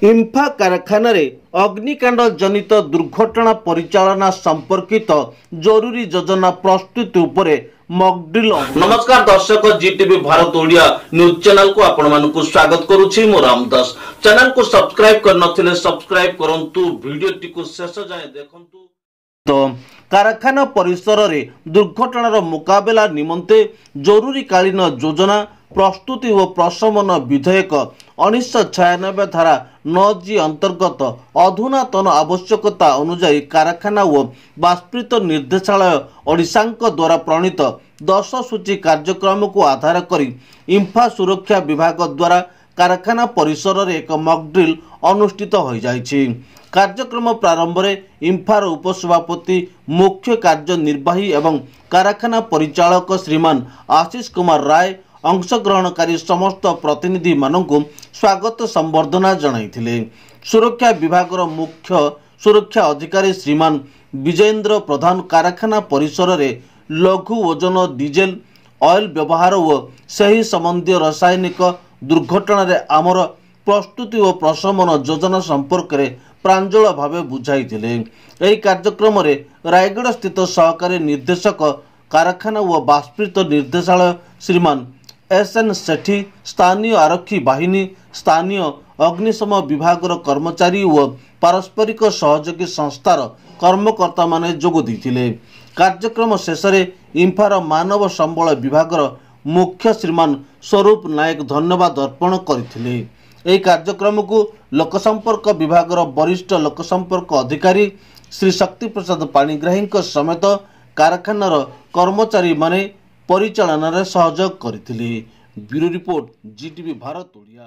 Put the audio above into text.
इम्फा कारखाना अग्निकांड जनित दुर्घटना परिचालना संपर्कित जरूरी योजना प्रस्तुति उपरे मॉकड्रिल। नमस्कार दर्शक, जीटीवी भारत ओडिया न्यूज चैनल को आपण मानकु स्वागत करूछि। मो रामदास चैनल को सब्सक्राइब करनथिले सब्सक्राइब करंतु, वीडियो टी को शेष जाय देखंतु। तो कारखाना परिसर रे दुर्घटनार मुकाबला निमंते जरूरीकालीन योजना प्रस्तुति और प्रशमन विधेयक 1996 धारा 9G अंतर्गत अधुनातन आवश्यकता अनुसार कारखाना और बाष्पीत निर्देशालय ओडिशा द्वारा प्रणीत 10 सूची कार्यक्रम को आधार करी इम्फा सुरक्षा विभाग द्वारा कारखाना परिसर रे एक मॉकड्रिल अनुष्ठित हो जाइछि। कार्यक्रम प्रारंभ में इम्फार उपसभापति मुख्य कार्यनिर्वाही एवं कारखाना परिचालक श्रीमान आशीष कुमार राय अंशग्रहणकारी समस्त प्रतिनिधि मानक स्वागत संबर्धना जणाइथिले। सुरक्षा विभाग मुख्य सुरक्षा अधिकारी श्रीमान विजेंद्र प्रधान कारखाना परिसर रे लघु ओजन डीजेल ऑयल व्यवहार और सही संबंधी रासायनिक दुर्घटना रे आमर प्रस्तुति और प्रशमन योजना संपर्क में प्रांजल भाव बुझाइथिले। एही कार्यक्रम रे रायगढ़ स्थित सहकारी निर्देशक कारखाना और बाष्पीत निर्देशालय श्रीमान SN सेठी, स्थानीय आरक्षी बाहिनी, स्थानीय अग्निशम विभाग कर्मचारी और पारस्परिक सहयोगी संस्थार कर्मकर्ता माने जोग देथिले। कार्यक्रम शेष में इम्फार मानव संबल विभाग मुख्य श्रीमान स्वरूप नायक धन्यवाद अर्पण करथिले। एही कार्यक्रम को लोकसंपर्क विभाग वरिष्ठ लोकसंपर्क अधिकारी श्री शक्ति प्रसाद पाणिग्राही समेत कारखानार कर्मचारी माने परिचालन सहयोग करथिले। Bureau report, Zee TV Bharat Odia.